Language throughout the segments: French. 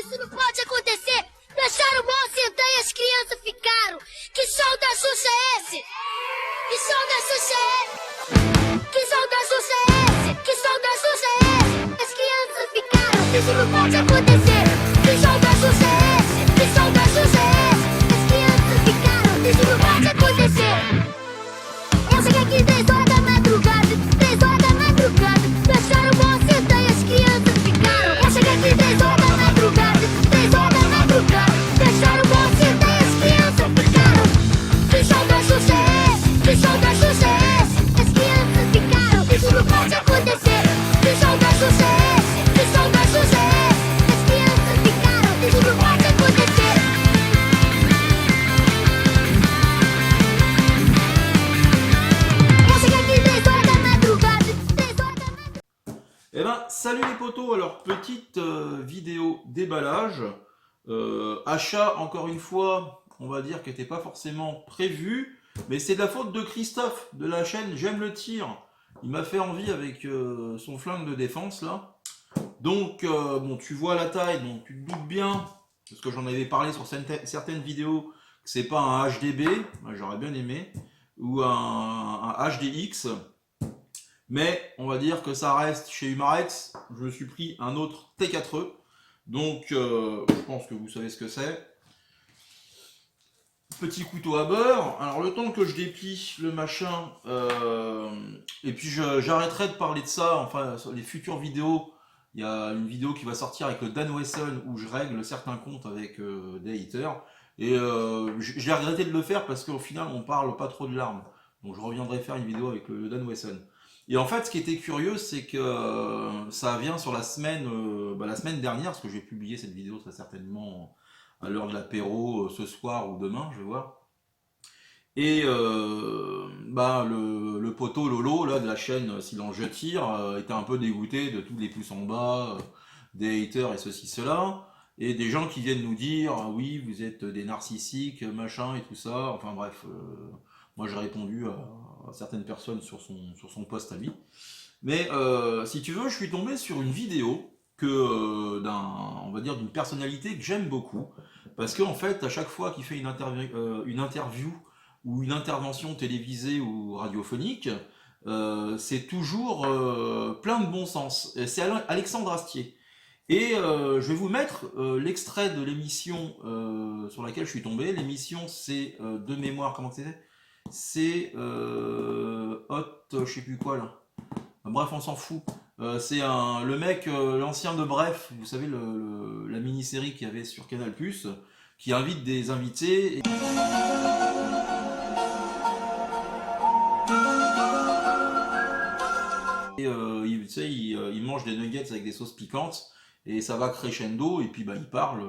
Isso não pode acontecer! Deixaram o Mó sentar e as crianças ficaram! Que show da Xuxa é esse? Que show da Xuxa é esse? Que show da Xuxa é esse? Que show da Xuxa é esse? As crianças ficaram! Isso não pode acontecer! Que show da Xuxa é esse? Que show da Xuxa é esse? As crianças ficaram! Isso não pode acontecer! Eu cheguei aqui 10 horas da madrugada, 10 horas da madrugada. Deixaram o Mó sentar e as crianças ficaram. Eu cheguei aqui 10 horas da madrugada, 10 horas da madrugada. Deixaram o Mó sentar e as crianças ficaram. Que show da Xuxa é esse? Que show da Xuxa é esse? As crianças ficaram. Isso não pode acontecer. Que show da Xuxa é esse? Que show da Xuxa é esse? As crianças ficaram. Isso não pode acontecer. Eu cheguei aqui 10 horas da madrugada, 10 horas da madrugada. Eh ben, salut les potos, alors petite vidéo déballage, achat encore une fois, on va dire qui n'était pas forcément prévu, mais c'est de la faute de Christophe de la chaîne J'aime le tir, il m'a fait envie avec son flingue de défense là, donc bon tu vois la taille, donc tu te doutes bien, parce que j'en avais parlé sur certaines vidéos, que c'est pas un HDB, j'aurais bien aimé, ou un HDX, mais on va dire que ça reste chez Humarex. Je me suis pris un autre T4E, donc je pense que vous savez ce que c'est. Petit couteau à beurre. Alors le temps que je déplie le machin, et puis j'arrêterai de parler de ça, enfin sur les futures vidéos. Il y a une vidéo qui va sortir avec le Dan Wesson où je règle certains comptes avec des haters. Et j'ai regretté de le faire parce qu'au final on parle pas trop de l'arme. Donc je reviendrai faire une vidéo avec le Dan Wesson. Et en fait ce qui était curieux c'est que ça vient sur la semaine dernière, parce que je vais publier cette vidéo très certainement à l'heure de l'apéro ce soir ou demain, je vais voir. Et le poteau Lolo là, de la chaîne Silence Je Tire était un peu dégoûté de tous les pouces en bas, des haters et ceci, cela. Et des gens qui viennent nous dire ah oui vous êtes des narcissiques, machin et tout ça, enfin bref, moi j'ai répondu à certaines personnes sur son post à lui. Mais si tu veux, je suis tombé sur une vidéo on va dire d'une personnalité que j'aime beaucoup, parce qu'en fait à chaque fois qu'il fait une interview ou une intervention télévisée ou radiophonique, c'est toujours plein de bon sens. C'est Alexandre Astier. Et je vais vous mettre l'extrait de l'émission sur laquelle je suis tombé. L'émission c'est de mémoire, comment c'était? C'est Hot, je sais plus quoi là. Bref, on s'en fout. C'est le mec, l'ancien de Bref, vous savez, la mini-série qu'il y avait sur Canal+, qui invite des invités. Et tu sais, il mange des nuggets avec des sauces piquantes. Et ça va crescendo, et puis bah, ils parlent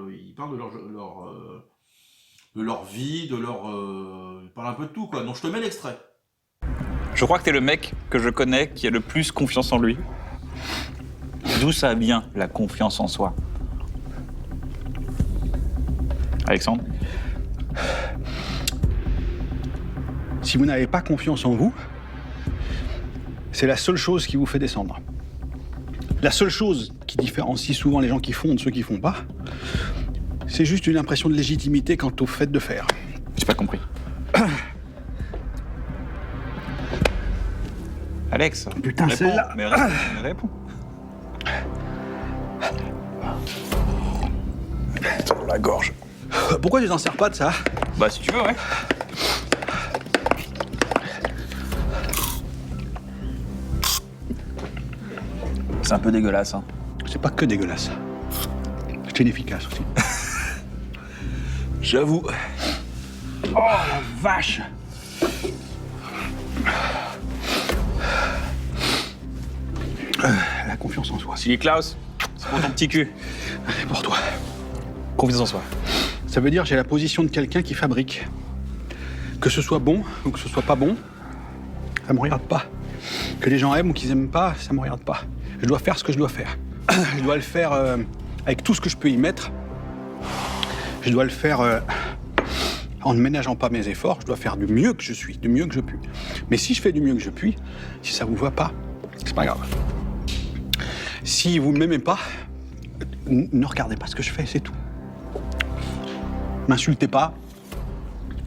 de leur vie, ils parlent un peu de tout, quoi. Donc je te mets l'extrait. Je crois que t'es le mec que je connais qui a le plus confiance en lui. D'où ça vient, la confiance en soi? Alexandre? Si vous n'avez pas confiance en vous, c'est la seule chose qui vous fait descendre. La seule chose qui différencie souvent les gens qui font de ceux qui font pas, c'est juste une impression de légitimité quant au fait de faire. J'ai pas compris. Alex, putain, réponds, celle-là. mais réponds. Sur la gorge. Pourquoi tu t'en sers pas de ça? Bah si tu veux, ouais. C'est un peu dégueulasse, hein. C'est pas que dégueulasse. C'est inefficace aussi. J'avoue. Oh la vache! La confiance en soi. Silly Klaus, c'est pour ton petit cul. C'est pour toi. Confiance en soi. Ça veut dire j'ai la position de quelqu'un qui fabrique. Que ce soit bon ou que ce soit pas bon, ça me regarde pas. Que les gens aiment ou qu'ils aiment pas, ça me regarde pas. Je dois faire ce que je dois faire. Je dois le faire avec tout ce que je peux y mettre. Je dois le faire en ne ménageant pas mes efforts. Je dois faire du mieux que je suis, du mieux que je puis. Mais si je fais du mieux que je puis, si ça vous va pas, c'est pas grave. Si vous ne m'aimez pas, Ne regardez pas ce que je fais, c'est tout. M'insultez pas.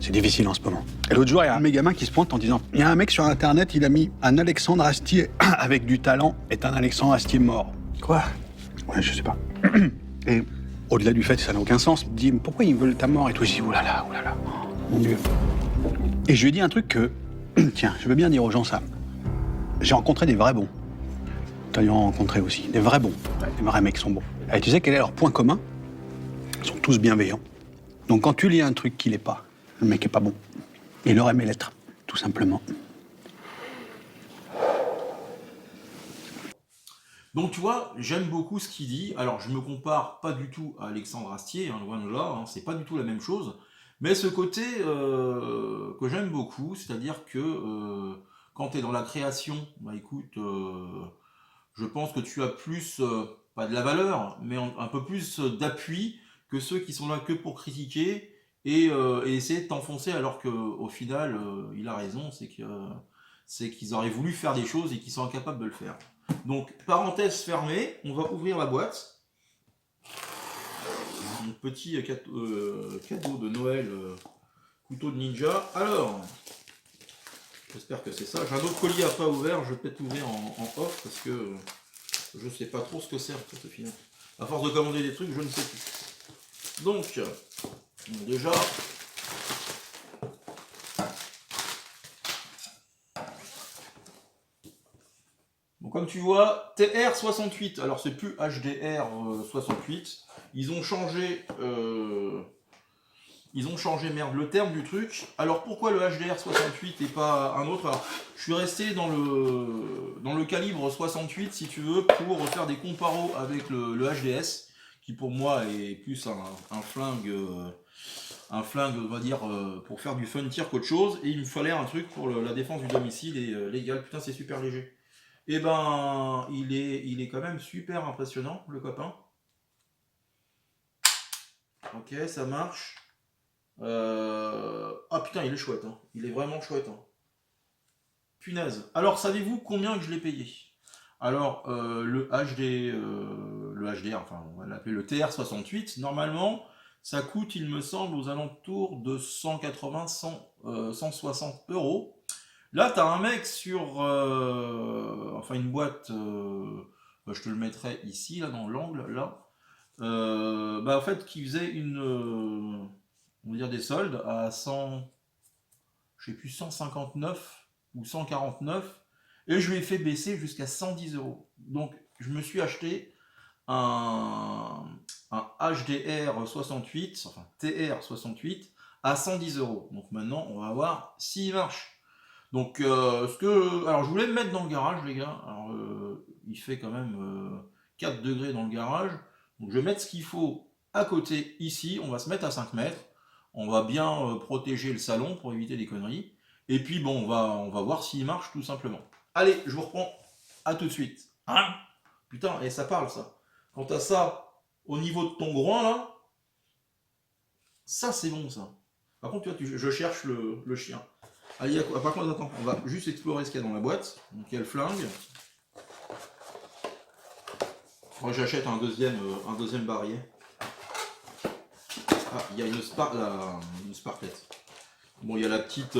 C'est difficile en ce moment. Et l'autre jour, il y a un de mes gamins qui se pointe en disant « Il y a un mec sur Internet, il a mis un Alexandre Astier avec du talent est un Alexandre Astier mort. » Quoi? Ouais, je sais pas. Et au-delà du fait que ça n'a aucun sens, il me dit « Pourquoi ils veulent ta mort ?» Et toi, je dis « Oulala, oulala, oh, mon Dieu. » Et je lui ai dit un truc que, tiens, je veux bien dire aux gens ça. J'ai rencontré des vrais bons. T'as dû en rencontrer aussi. Des vrais bons. Les vrais mecs sont bons. Et tu sais quel est leur point commun? Ils sont tous bienveillants. Donc quand tu lis un truc qui l'est pas, le mec est pas bon. Il aurait aimé l'être, tout simplement. Donc tu vois, j'aime beaucoup ce qu'il dit. Alors je me compare pas du tout à Alexandre Astier, hein, loin de là, hein, c'est pas du tout la même chose. Mais ce côté que j'aime beaucoup, c'est-à-dire que quand tu es dans la création, bah écoute, je pense que tu as plus, pas de la valeur, mais un peu plus d'appui que ceux qui sont là que pour critiquer et essayer de t'enfoncer, alors qu'au final, il a raison, c'est qu'ils auraient voulu faire des choses et qu'ils sont incapables de le faire. Donc, parenthèse fermée, on va ouvrir la boîte. Mon petit cadeau de Noël, couteau de ninja. Alors, j'espère que c'est ça. J'ai un autre colis à pas ouvert, je vais peut-être l'ouvrir en off parce que je sais pas trop ce que c'est en fait au final. À force de commander des trucs, je ne sais plus. Donc, déjà, bon, comme tu vois, TR68, alors c'est plus HDR68, ils ont changé merde le terme du truc. Alors pourquoi le HDR68 et pas un autre? Alors, je suis resté dans le calibre 68 si tu veux pour faire des comparos avec le HDS qui pour moi est plus un flingue on va dire pour faire du fun tir qu'autre chose, et il me fallait un truc pour la défense du domicile et légal. Putain, c'est super léger. Et ben il est quand même super impressionnant le copain. Ok, ça marche. Ah putain, il est chouette, hein. Il est vraiment chouette, hein. Punaise. Alors, savez-vous combien que je l'ai payé? Alors, le HDR, enfin, on va l'appeler le TR68, normalement, ça coûte, il me semble, aux alentours de 180, 160 euros. Là, t'as un mec sur, enfin, une boîte, je te le mettrai ici, là, dans l'angle, là, en fait, qui faisait on va dire des soldes à 100, je sais plus, 159 ou 149, et je lui ai fait baisser jusqu'à 110 euros. Donc je me suis acheté un HDR 68, enfin TR 68 à 110 euros. Donc maintenant on va voir s'il marche. Donc alors je voulais me mettre dans le garage les gars. Alors il fait quand même 4 degrés dans le garage. Donc je vais mettre ce qu'il faut à côté ici, on va se mettre à 5 mètres. On va bien protéger le salon pour éviter les conneries. Et puis bon, on va voir s'il marche tout simplement. Allez, je vous reprends. À tout de suite. Hein? Putain, et ça parle ça. Quand t'as ça au niveau de ton groin là, ça c'est bon ça. Par contre, tu vois, je cherche le chien. Allez, par contre, attends, on va juste explorer ce qu'il y a dans la boîte. Donc il y a le flingue. Moi j'achète un deuxième barillet. Ah, il y a une sparklette. Bon, il y a la petite,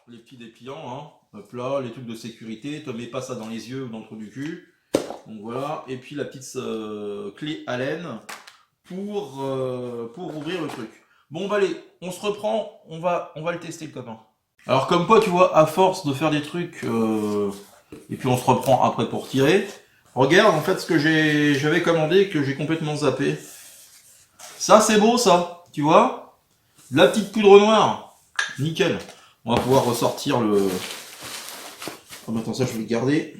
les petits dépliants, hein. Hop là, les trucs de sécurité. Te mets pas ça dans les yeux ou dans le trou du cul. Donc voilà. Et puis la petite clé Allen pour ouvrir le truc. Bon, bah allez, on se reprend. On va le tester le copain. Alors comme quoi, tu vois, à force de faire des trucs, et puis on se reprend après pour tirer. Regarde en fait ce que j'avais commandé que j'ai complètement zappé. Ça c'est beau ça, tu vois. La petite poudre noire, nickel. On va pouvoir ressortir le... Oh bah attends, ça je vais le garder.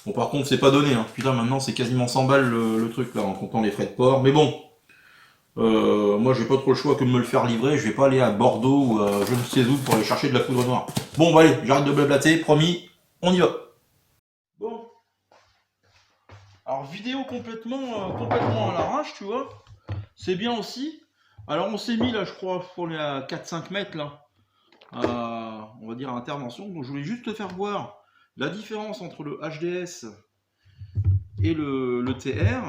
Bon par contre c'est pas donné, hein. Putain maintenant c'est quasiment 100 balles le truc là en comptant les frais de port. Mais bon, moi j'ai pas trop le choix que de me le faire livrer. Je vais pas aller à Bordeaux ou à je ne sais où pour aller chercher de la poudre noire. Bon bah allez, j'arrête de blablater, promis, on y va. Bon. Alors vidéo complètement à l'arrache, tu vois. C'est bien aussi. Alors on s'est mis là, je crois, pour les 4-5 mètres là. On va dire à intervention. Donc je voulais juste te faire voir la différence entre le HDS et le TR.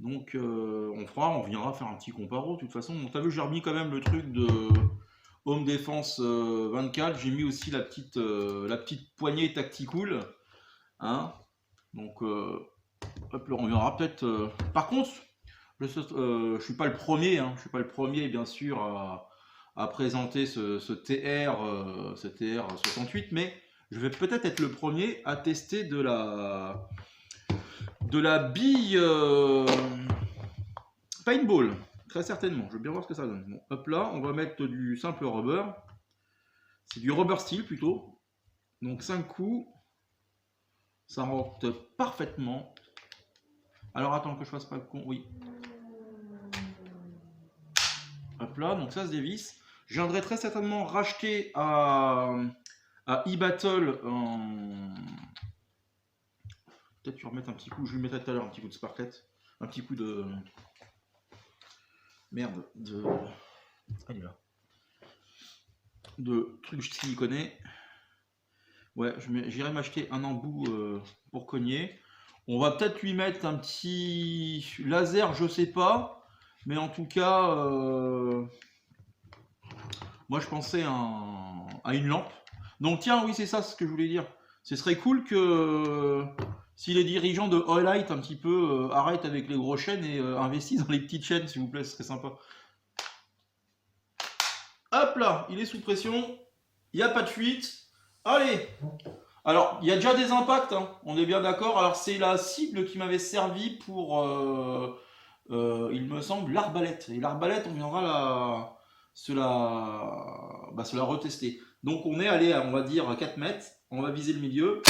Donc on viendra faire un petit comparo de toute façon. Donc t'as vu, j'ai remis quand même le truc de Home Defense 24. J'ai mis aussi la petite poignée Tactical. Hein, donc hop là, on verra peut-être. Par contre, je suis pas le premier, hein, je suis pas le premier bien sûr à présenter ce TR 68, mais je vais peut-être être le premier à tester de la bille paintball, très certainement. Je veux bien voir ce que ça donne. Bon, hop là, on va mettre du simple rubber. C'est du rubber steel plutôt. Donc 5 coups. Ça rentre parfaitement. Alors attends que je fasse pas le con. Oui. Hop là, donc ça se dévisse. Je viendrai très certainement racheter à eBattle peut-être tu remettre un petit coup, je lui mettrai tout à l'heure un petit coup de sparklet, un petit coup de merde, allez là, de trucs siliconés. Ouais, j'irai m'acheter un embout pour cogner. On va peut-être lui mettre un petit laser, je sais pas, mais en tout cas, moi je pensais à une lampe. Donc tiens, oui c'est ça ce que je voulais dire. Ce serait cool que si les dirigeants de Highlight un petit peu arrêtent avec les grosses chaînes et investissent dans les petites chaînes, s'il vous plaît, ce serait sympa. Hop là, il est sous pression, il n'y a pas de fuite. Allez! Alors, il y a déjà des impacts, hein, on est bien d'accord. Alors, c'est la cible qui m'avait servi pour, il me semble, l'arbalète. Et l'arbalète, on viendra se la retester. Donc, on est allé à, on va dire, 4 mètres. On va viser le milieu.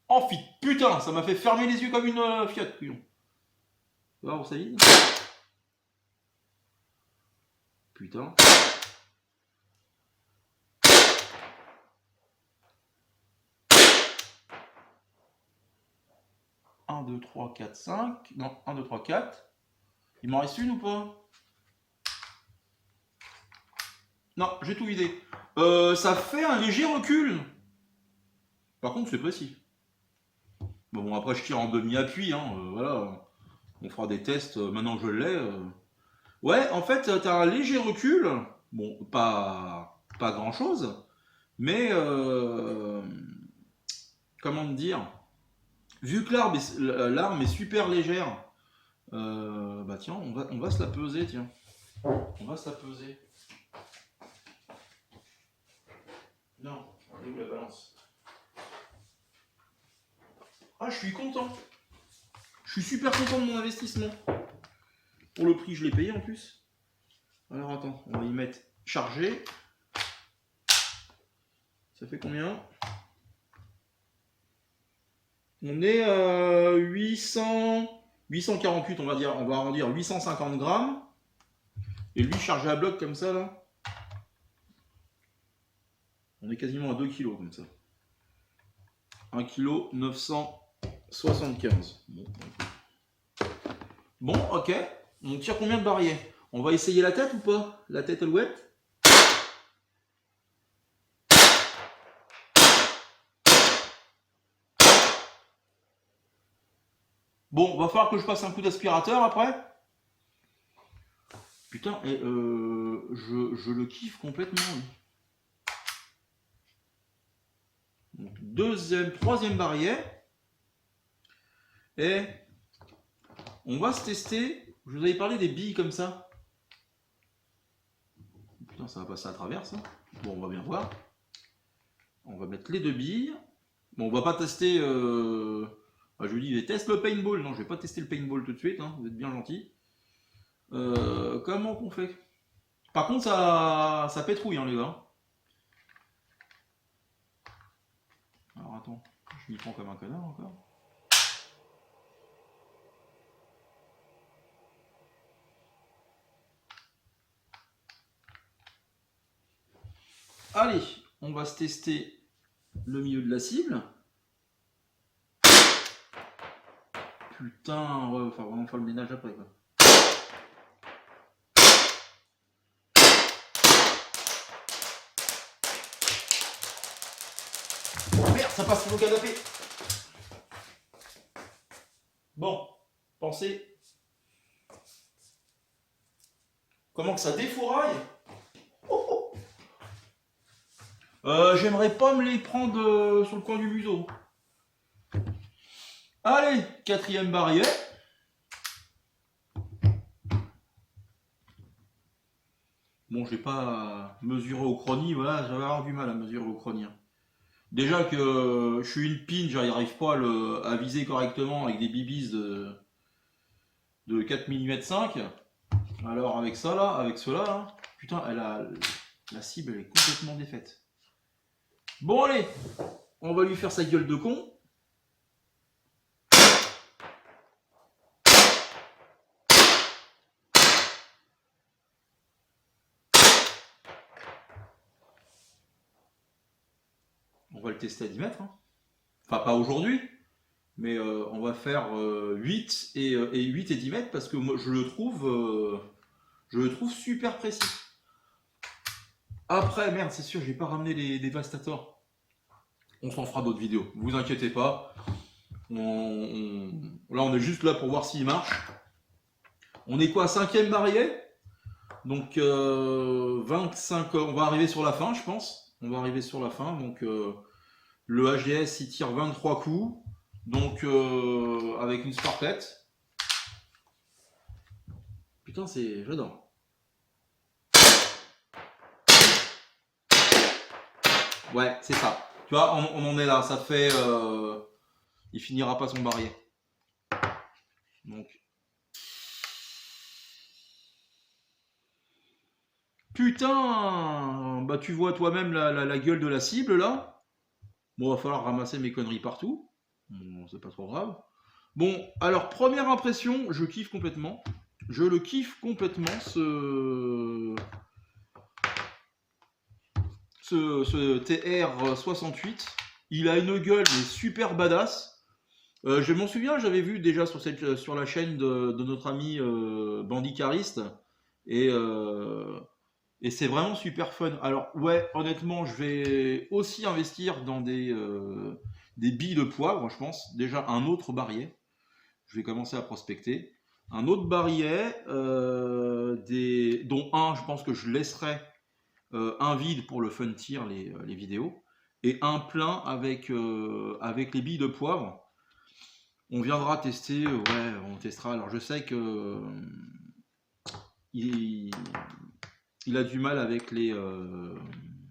Oh, putain, ça m'a fait fermer les yeux comme une fiotte. Tu vas voir où ça vide? Putain. 1, 2, 3, 4, 5. Non, 1, 2, 3, 4. Il m'en reste une ou pas? Non, j'ai tout vidé. Ça fait un léger recul. Par contre, c'est précis. Bon, après, je tire en demi-appui. Hein, voilà. On fera des tests. Maintenant que je l'ai. Ouais, en fait, tu as un léger recul. Bon, pas grand-chose. Mais, comment te dire? Vu que l'arme est super légère, bah tiens, on va se la peser, tiens. On va se la peser. Non, elle est où la balance? Ah, je suis content. Je suis super content de mon investissement. Pour le prix, je l'ai payé en plus. Alors attends, on va y mettre chargé. Ça fait combien? On est à 848, on va arrondir 850 grammes. Et lui chargé à bloc comme ça là. On est quasiment à 2 kg comme ça. 1 kg 975. Bon, ok. On tire combien de barillet? On va essayer la tête ou pas? La tête alouette? Bon, va falloir que je passe un coup d'aspirateur après. Putain, et je le kiffe complètement. Donc, troisième barillet. Et on va se tester. Je vous avais parlé des billes comme ça. Putain, ça va passer à travers ça. Bon, on va bien voir. On va mettre les 2 billes. Bon, on va pas tester. Je lui dis, teste le paintball. Non, je vais pas tester le paintball tout de suite. Hein. Vous êtes bien gentil. Comment qu'on fait? Par contre, ça pétrouille, hein, les gars. Alors attends, je m'y prends comme un connard encore. Allez, on va se tester le milieu de la cible. Putain, ouais, enfin vraiment faire le ménage après quoi. Merde, ça passe sur le canapé. Bon, pensez. Comment que ça défouraille? J'aimerais pas me les prendre sur le coin du museau. Allez, 4e barrière. Bon, je vais pas mesurer au chrony, voilà, j'avais avoir du mal à mesurer au chrony. Déjà que je suis une pine, j'arrive pas à viser correctement avec des bibis de 4 mm 5. Alors avec ça là, avec cela là, putain, la cible elle est complètement défaite. Bon allez, on va lui faire sa gueule de con. On va le tester à 10 mètres. Hein. Enfin pas aujourd'hui, mais on va faire 8 et 8 et 10 mètres parce que moi je le trouve super précis. Après, merde, c'est sûr, j'ai pas ramené les dévastators. On s'en fera d'autres vidéos, vous inquiétez pas. Là, on est juste là pour voir s'il marche. On est quoi, 5e barillet? Donc 25, on va arriver sur la fin, je pense. On va arriver sur la fin, donc le HDS il tire 23 coups, donc avec une sparklette. Putain, j'adore. Ouais, c'est ça. Tu vois, on en est là. Ça fait... il finira pas son barillet. Donc... Putain! Bah tu vois toi-même la gueule de la cible, là. Bon, va falloir ramasser mes conneries partout. Bon, c'est pas trop grave. Bon, alors, première impression, je kiffe complètement. Je le kiffe complètement, ce TR68, il a une gueule mais super badass. Je m'en souviens, j'avais vu déjà sur la chaîne de notre ami Bandicariste et c'est vraiment super fun. Alors ouais, honnêtement, je vais aussi investir dans des billes de poivre, je pense. Déjà un autre barillet. Je vais commencer à prospecter. Un autre barillet, dont un, je pense que je laisserai un vide pour le fun tier, les vidéos, et un plein avec les billes de poivre. On viendra tester, ouais, on testera. Alors je sais que il a du mal avec les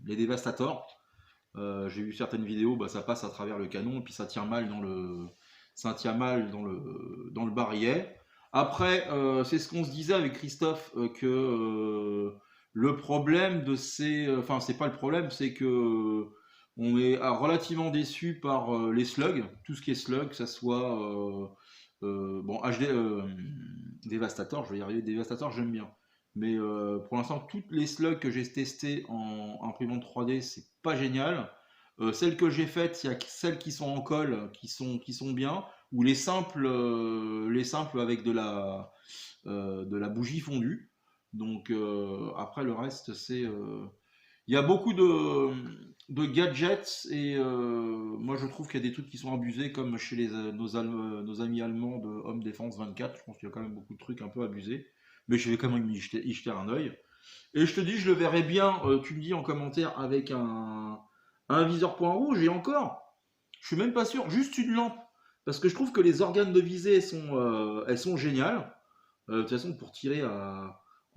dévastators. J'ai vu certaines vidéos, bah, ça passe à travers le canon et puis ça tient mal dans le barillet. Après, c'est ce qu'on se disait avec Christophe, que le problème de ces... Enfin, c'est pas le problème, c'est que on est relativement déçu par les slugs, tout ce qui est slug, que ça soit... bon, HD... Devastator, je vais y arriver, Devastator, j'aime bien. Mais pour l'instant, toutes les slugs que j'ai testées en imprimante 3D, c'est pas génial. Celles que j'ai faites, il y a celles qui sont en colle, qui sont bien, ou les simples avec de la bougie fondue. Donc après le reste, c'est il y a beaucoup de gadgets et moi je trouve qu'il y a des trucs qui sont abusés comme chez nos amis allemands de Home Defense 24. Je pense qu'il y a quand même beaucoup de trucs un peu abusés, mais je vais quand même y jeter un œil. Et je te dis, je le verrai bien. Tu me dis en commentaire avec un viseur point rouge et encore, je suis même pas sûr, juste une lampe. Parce que je trouve que les organes de visée elles sont géniales. De toute façon, pour tirer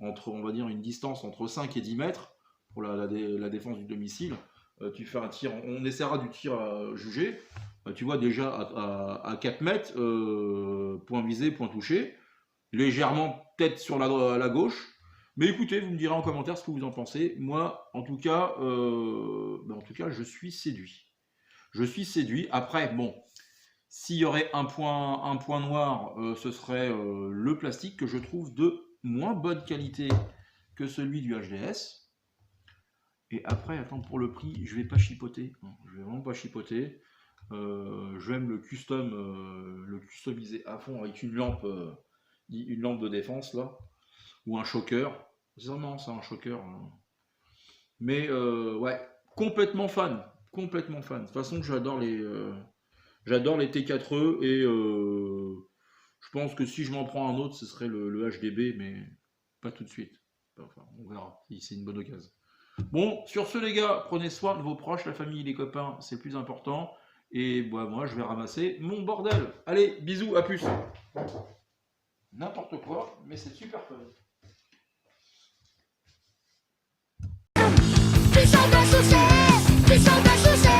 entre, on va dire, une distance entre 5 et 10 mètres pour la défense du domicile, tu fais un tir, on essaiera du tir jugé. Tu vois déjà à 4 mètres, point visé, point touché, légèrement tête sur la gauche. Mais écoutez, vous me direz en commentaire ce que vous en pensez. Moi, en tout cas, je suis séduit. Je suis séduit. Après, bon, s'il y aurait un point noir, ce serait le plastique que je trouve de moins bonne qualité que celui du HDS. Et après, attends, pour le prix, je vais pas chipoter. Non, je vais vraiment pas chipoter. J'aime le customiser à fond avec une lampe de défense là, ou un choker. C'est vraiment ça, un choker. Mais ouais, complètement fan. Complètement fan. De toute façon, j'adore les T4E et Je pense que si je m'en prends un autre, ce serait le HDB, mais pas tout de suite. Enfin, on verra si c'est une bonne occasion. Bon, sur ce les gars, prenez soin de vos proches, la famille, les copains, c'est le plus important. Et bah, moi, je vais ramasser mon bordel. Allez, bisous, à plus. N'importe quoi, mais c'est super fun. Que som da sucesso, que som da sucesso.